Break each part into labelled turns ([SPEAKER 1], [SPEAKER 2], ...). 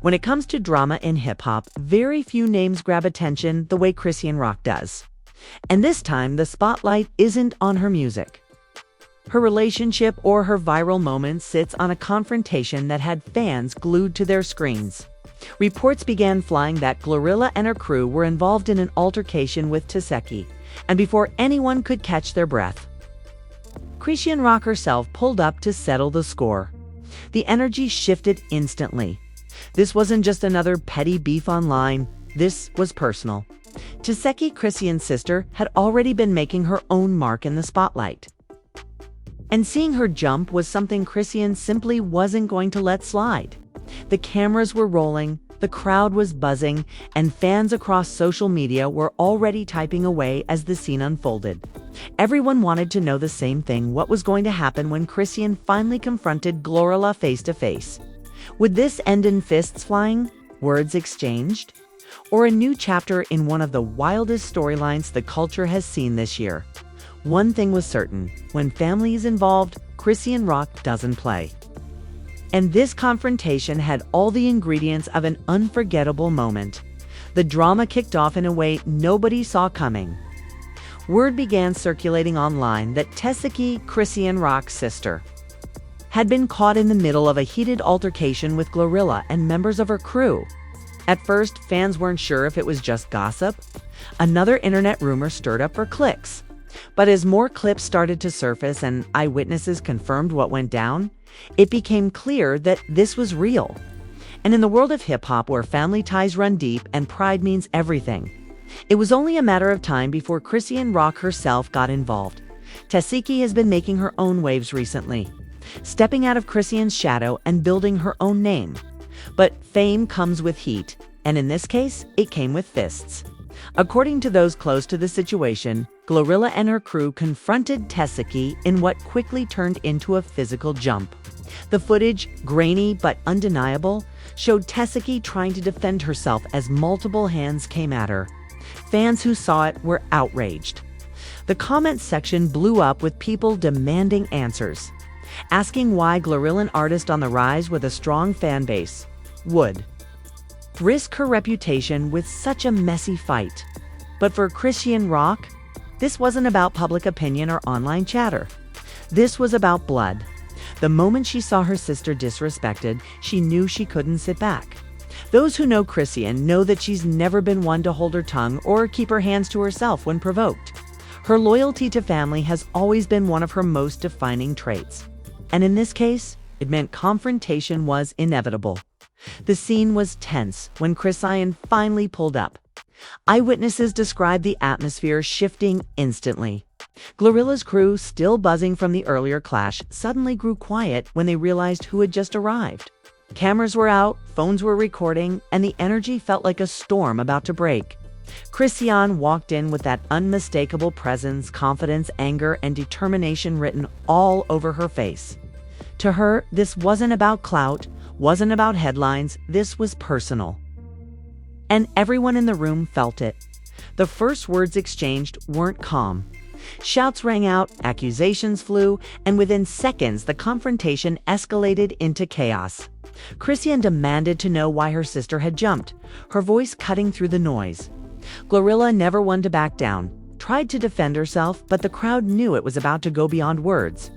[SPEAKER 1] When it comes to drama in hip-hop, very few names grab attention the way Chrisean Rock does. And this time, the spotlight isn't on her music. Her relationship or her viral moment sits on a confrontation that had fans glued to their screens. Reports began flying that GloRilla and her crew were involved in an altercation with Tesehki, and before anyone could catch their breath, Chrisean Rock herself pulled up to settle the score. The energy shifted instantly. This wasn't just another petty beef online, this was personal. Tesehki, Chrisean's sister, had already been making her own mark in the spotlight. And seeing her jump was something Chrisean simply wasn't going to let slide. The cameras were rolling, the crowd was buzzing, and fans across social media were already typing away as the scene unfolded. Everyone wanted to know the same thing: what was going to happen when Chrisean finally confronted GloRilla face to face. Would this end in fists flying, words exchanged, or a new chapter in one of the wildest storylines the culture has seen this year? One thing was certain: when family is involved, Chrisean Rock doesn't play. And this confrontation had all the ingredients of an unforgettable moment. The drama kicked off in a way nobody saw coming. Word began circulating online that Tesehki, Chrisean Rock's sister, had been caught in the middle of a heated altercation with GloRilla and members of her crew. At first, fans weren't sure if it was just gossip. Another internet rumor stirred up for clicks. But as more clips started to surface and eyewitnesses confirmed what went down, it became clear that this was real. And in the world of hip-hop, where family ties run deep and pride means everything, it was only a matter of time before Chrisean Rock herself got involved. Tesehki has been making her own waves recently, stepping out of Chrisean's shadow and building her own name. But fame comes with heat, and in this case, it came with fists. According to those close to the situation, GloRilla and her crew confronted Tesehki in what quickly turned into a physical jump. The footage, grainy but undeniable, showed Tesehki trying to defend herself as multiple hands came at her. Fans who saw it were outraged. The comments section blew up with people demanding answers, asking why GloRilla, an artist on the rise with a strong fan base, would risk her reputation with such a messy fight. But for Chrisean Rock, this wasn't about public opinion or online chatter. This was about blood. The moment she saw her sister disrespected, she knew she couldn't sit back. Those who know Chrisean know that she's never been one to hold her tongue or keep her hands to herself when provoked. Her loyalty to family has always been one of her most defining traits. And in this case, it meant confrontation was inevitable. The scene was tense when Chrisean finally pulled up. Eyewitnesses described the atmosphere shifting instantly. GloRilla's crew, still buzzing from the earlier clash, suddenly grew quiet when they realized who had just arrived. Cameras were out, phones were recording, and the energy felt like a storm about to break. Chrisean walked in with that unmistakable presence, confidence, anger, and determination written all over her face. To her, this wasn't about clout, wasn't about headlines, this was personal. And everyone in the room felt it. The first words exchanged weren't calm. Shouts rang out, accusations flew, and within seconds the confrontation escalated into chaos. Chrisean demanded to know why her sister had jumped, her voice cutting through the noise. GloRilla, never one to back down, tried to defend herself, but the crowd knew it was about to go beyond words.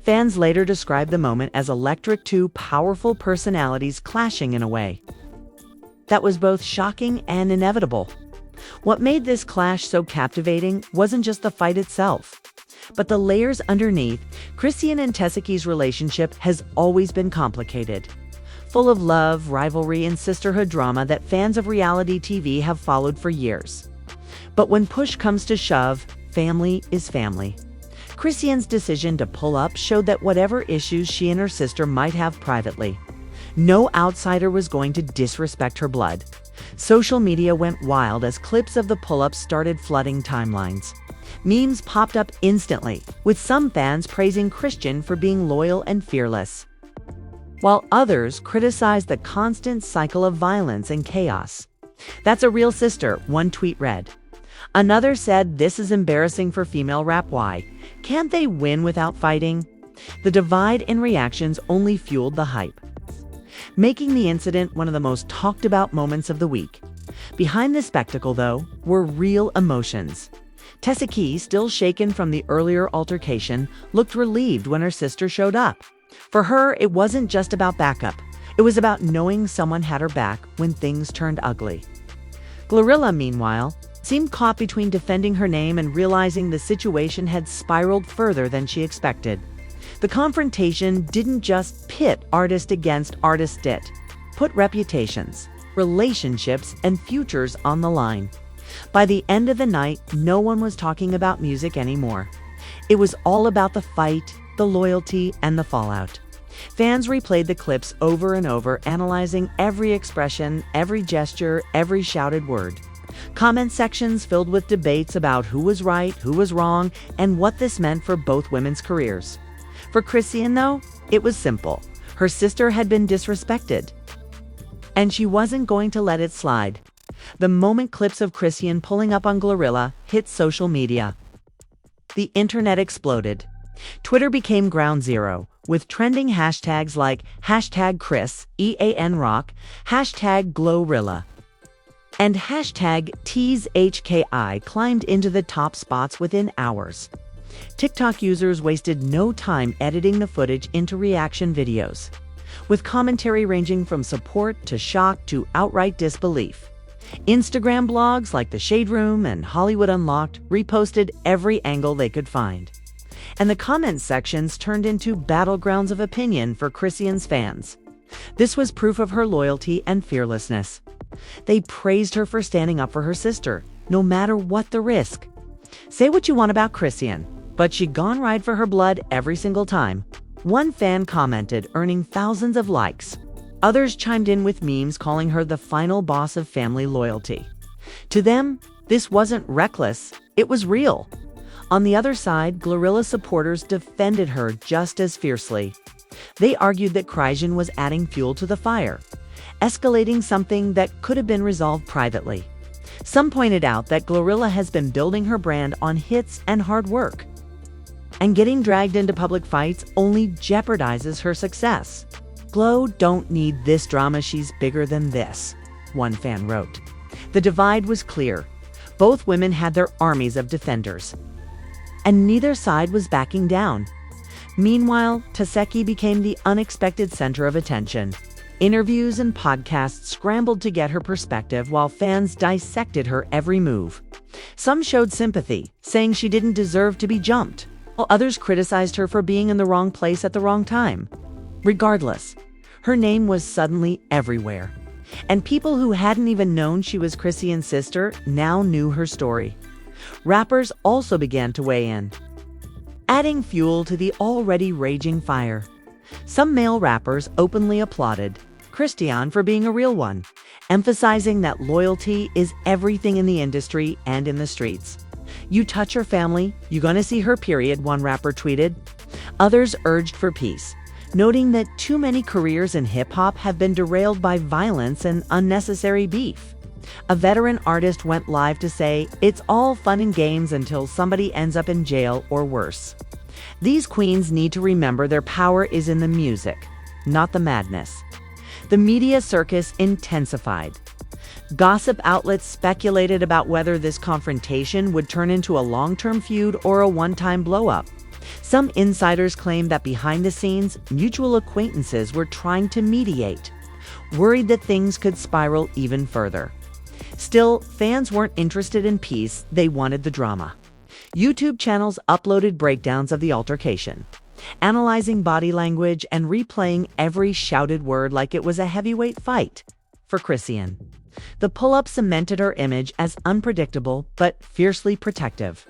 [SPEAKER 1] Fans later described the moment as electric, two powerful personalities clashing in a way that was both shocking and inevitable. What made this clash so captivating wasn't just the fight itself, but the layers underneath. Chrisean and Tesehki's relationship has always been complicated, full of love, rivalry, and sisterhood drama that fans of reality TV have followed for years. But when push comes to shove, family is family. Chrisean's decision to pull up showed that whatever issues she and her sister might have privately, no outsider was going to disrespect her blood. Social media went wild as clips of the pull-ups started flooding timelines. Memes popped up instantly, with some fans praising Chrisean for being loyal and fearless, while others criticized the constant cycle of violence and chaos. "That's a real sister," one tweet read. Another said, "This is embarrassing for female rap. Why can't they win without fighting?" The divide in reactions only fueled the hype. making the incident one of the most talked about moments of the week. Behind the spectacle, though, were real emotions. Tesehki, still shaken from the earlier altercation, looked relieved when her sister showed up. For her, it wasn't just about backup. It was about knowing someone had her back when things turned ugly. GloRilla, meanwhile, seemed caught between defending her name and realizing the situation had spiraled further than she expected. The confrontation didn't just pit artist against artist, it put reputations, relationships, and futures on the line. By the end of the night, no one was talking about music anymore. It was all about the fight, the loyalty, and the fallout. Fans replayed the clips over and over, analyzing every expression, every gesture, every shouted word. Comment sections filled with debates about who was right, who was wrong, and what this meant for both women's careers. For Chrisean, though, it was simple. Her sister had been disrespected, and she wasn't going to let it slide. The moment clips of Chrisean pulling up on GloRilla hit social media, the internet exploded. Twitter became ground zero, with trending hashtags like #Chrisean Rock, #GloRilla, and #Tesehki climbed into the top spots within hours. TikTok users wasted no time editing the footage into reaction videos, with commentary ranging from support to shock to outright disbelief. Instagram blogs like The Shade Room and Hollywood Unlocked reposted every angle they could find. And the comment sections turned into battlegrounds of opinion for Chrisean's fans. This was proof of her loyalty and fearlessness. They praised her for standing up for her sister, no matter what the risk. Say what you want about Chrisean, but she'd gone right for her blood every single time. One fan commented, earning thousands of likes. Others chimed in with memes calling her the final boss of family loyalty. To them, this wasn't reckless, it was real. On the other side, GloRilla supporters defended her just as fiercely. They argued that Chrisean was adding fuel to the fire, escalating something that could have been resolved privately. Some pointed out that GloRilla has been building her brand on hits and hard work, and getting dragged into public fights only jeopardizes her success. "Glo don't need this drama, she's bigger than this," one fan wrote. The divide was clear. Both women had their armies of defenders, and neither side was backing down. Meanwhile, Tesehki became the unexpected center of attention. Interviews and podcasts scrambled to get her perspective while fans dissected her every move. Some showed sympathy, saying she didn't deserve to be jumped, while others criticized her for being in the wrong place at the wrong time. Regardless, her name was suddenly everywhere, and people who hadn't even known she was Chrisean's sister now knew her story. Rappers also began to weigh in, adding fuel to the already raging fire. Some male rappers openly applauded Chrisean for being a real one, emphasizing that loyalty is everything in the industry and in the streets. "You touch her family, you gonna see her, period," one rapper tweeted. Others urged for peace, noting that too many careers in hip-hop have been derailed by violence and unnecessary beef. A veteran artist went live to say, "It's all fun and games until somebody ends up in jail or worse." These queens need to remember their power is in the music, not the madness. The media circus intensified. Gossip outlets speculated about whether this confrontation would turn into a long-term feud or a one-time blow-up. Some insiders claimed that behind the scenes, mutual acquaintances were trying to mediate, worried that things could spiral even further. Still, fans weren't interested in peace, they wanted the drama. YouTube channels uploaded breakdowns of the altercation, analyzing body language and replaying every shouted word like it was a heavyweight fight. For Chrisean, the pull-up cemented her image as unpredictable but fiercely protective.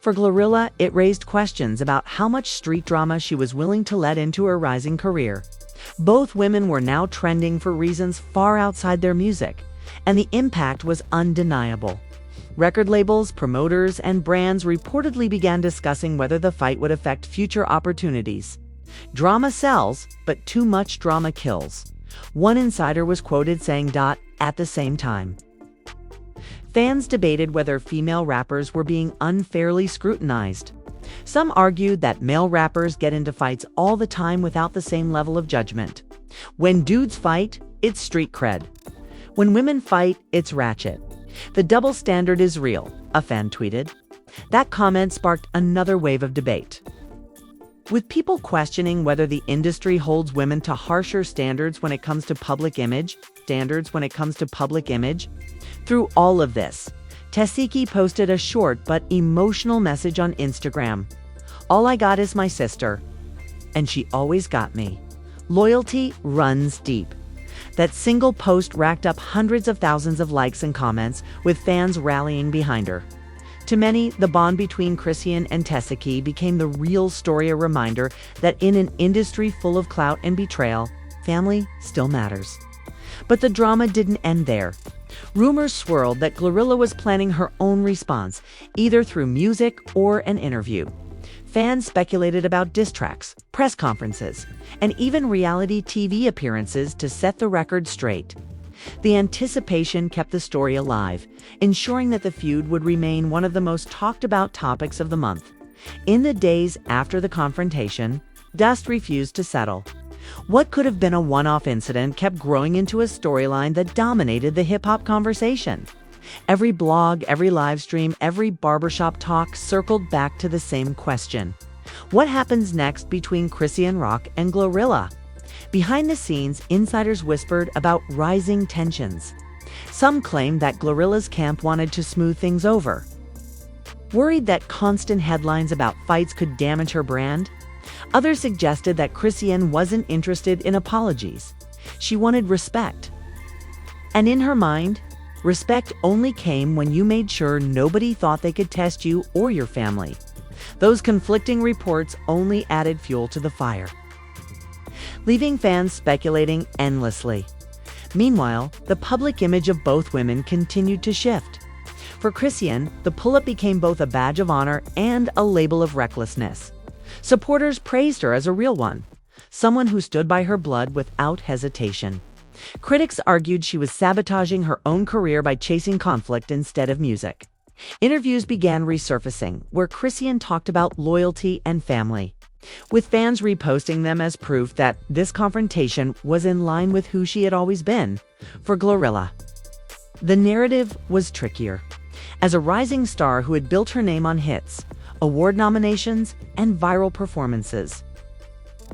[SPEAKER 1] For GloRilla, it raised questions about how much street drama she was willing to let into her rising career. Both women were now trending for reasons far outside their music, and the impact was undeniable. Record labels, promoters, and brands reportedly began discussing whether the fight would affect future opportunities. Drama sells, but too much drama kills. One insider was quoted saying, "At the same time." Fans debated whether female rappers were being unfairly scrutinized. Some argued that male rappers get into fights all the time without the same level of judgment. When dudes fight, it's street cred. When women fight, it's ratchet. The double standard is real, a fan tweeted. That comment sparked another wave of debate, with people questioning whether the industry holds women to harsher standards when it comes to public image. Through all of this, Tesehki posted a short but emotional message on Instagram. "All I got is my sister, and she always got me. Loyalty runs deep." That single post racked up hundreds of thousands of likes and comments, with fans rallying behind her. To many, the bond between Chrisean and Tesehki became the real story, a reminder that in an industry full of clout and betrayal, family still matters. But the drama didn't end there. Rumors swirled that GloRilla was planning her own response, either through music or an interview. Fans speculated about diss tracks, press conferences, and even reality TV appearances to set the record straight. The anticipation kept the story alive, ensuring that the feud would remain one of the most talked about topics of the month. In the days after the confrontation, dust refused to settle. What could have been a one-off incident kept growing into a storyline that dominated the hip-hop conversation. Every blog, every live stream, every barbershop talk circled back to the same question. What happens next between Chrisean Rock and GloRilla? Behind the scenes, insiders whispered about rising tensions. Some claimed that GloRilla's camp wanted to smooth things over, worried that constant headlines about fights could damage her brand. Others suggested that Chrisean wasn't interested in apologies. She wanted respect. And in her mind, respect only came when you made sure nobody thought they could test you or your family. Those conflicting reports only added fuel to the fire, leaving fans speculating endlessly. Meanwhile, the public image of both women continued to shift. For Chrisean, the pull-up became both a badge of honor and a label of recklessness. Supporters praised her as a real one, someone who stood by her blood without hesitation. Critics argued she was sabotaging her own career by chasing conflict instead of music. Interviews began resurfacing, where Chrisean talked about loyalty and family, with fans reposting them as proof that this confrontation was in line with who she had always been. For GloRilla, the narrative was trickier. As a rising star who had built her name on hits, award nominations, and viral performances,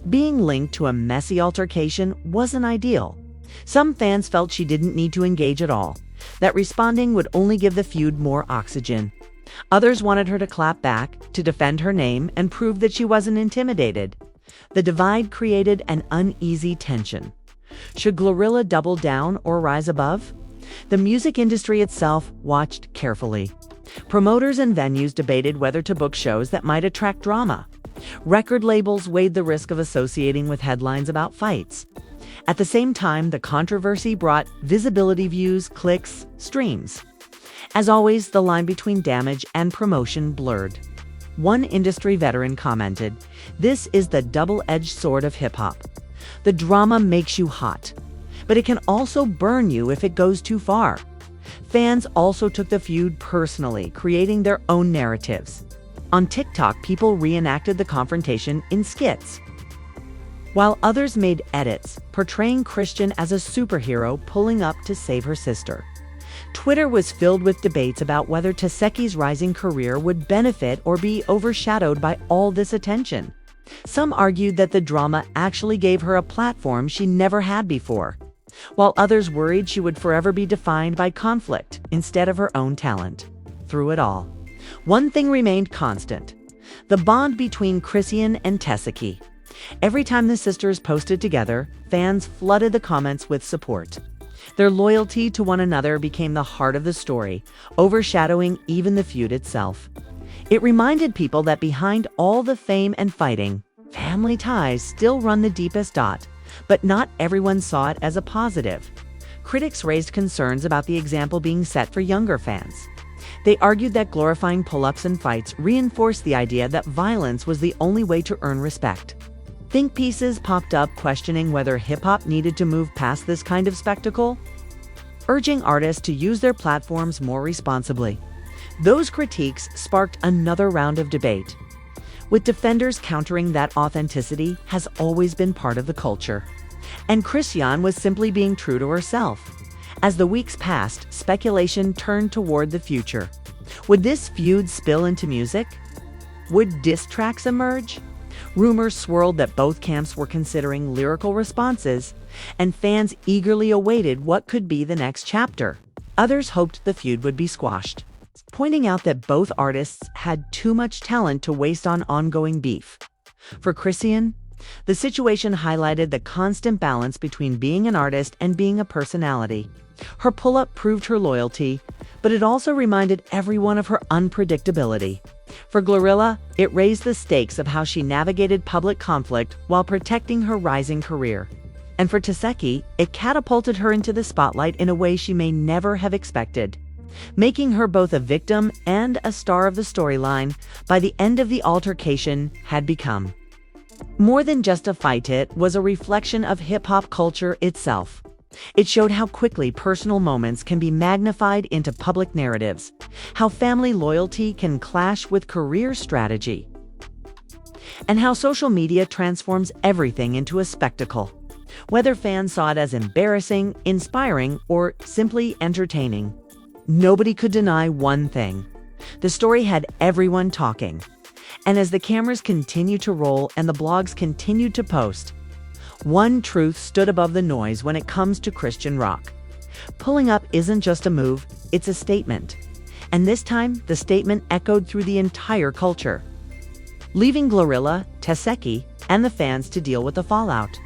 [SPEAKER 1] being linked to a messy altercation wasn't ideal. Some fans felt she didn't need to engage at all, that responding would only give the feud more oxygen. Others wanted her to clap back, to defend her name, and prove that she wasn't intimidated. The divide created an uneasy tension. Should GloRilla double down or rise above? The music industry itself watched carefully. Promoters and venues debated whether to book shows that might attract drama. Record labels weighed the risk of associating with headlines about fights. At the same time, the controversy brought visibility, views, clicks, streams. As always, the line between damage and promotion blurred. One industry veteran commented, "This is the double-edged sword of hip-hop. The drama makes you hot, but it can also burn you if it goes too far." Fans also took the feud personally, creating their own narratives. On TikTok, people reenacted the confrontation in skits, while others made edits, portraying Chrisean as a superhero pulling up to save her sister. Twitter was filled with debates about whether Tesehki's rising career would benefit or be overshadowed by all this attention. Some argued that the drama actually gave her a platform she never had before, while others worried she would forever be defined by conflict instead of her own talent. Through it all, one thing remained constant: the bond between Chrisean and Tesehki. Every time the sisters posted together, fans flooded the comments with support. Their loyalty to one another became the heart of the story, overshadowing even the feud itself. It reminded people that behind all the fame and fighting, family ties still run the deepest dot, but not everyone saw it as a positive. Critics raised concerns about the example being set for younger fans. They argued that glorifying pull-ups and fights reinforced the idea that violence was the only way to earn respect. Think pieces popped up questioning whether hip-hop needed to move past this kind of spectacle, urging artists to use their platforms more responsibly. Those critiques sparked another round of debate, with defenders countering that authenticity has always been part of the culture. And Chrisean was simply being true to herself. As the weeks passed, speculation turned toward the future. Would this feud spill into music? Would diss tracks emerge? Rumors swirled that both camps were considering lyrical responses, and fans eagerly awaited what could be the next chapter. Others hoped the feud would be squashed, pointing out that both artists had too much talent to waste on ongoing beef. For Chrisean, the situation highlighted the constant balance between being an artist and being a personality. Her pull-up proved her loyalty, but it also reminded everyone of her unpredictability. For GloRilla, it raised the stakes of how she navigated public conflict while protecting her rising career. And for Tesehki, it catapulted her into the spotlight in a way she may never have expected, making her both a victim and a star of the storyline by the end of the altercation had become. More than just a fight, it was a reflection of hip-hop culture itself. It showed how quickly personal moments can be magnified into public narratives, how family loyalty can clash with career strategy, and how social media transforms everything into a spectacle. Whether fans saw it as embarrassing, inspiring, or simply entertaining, nobody could deny one thing: the story had everyone talking. And as the cameras continued to roll and the blogs continued to post, one truth stood above the noise when it comes to Chrisean Rock. Pulling up isn't just a move, it's a statement. And this time, the statement echoed through the entire culture, leaving GloRilla, Tesehki, and the fans to deal with the fallout.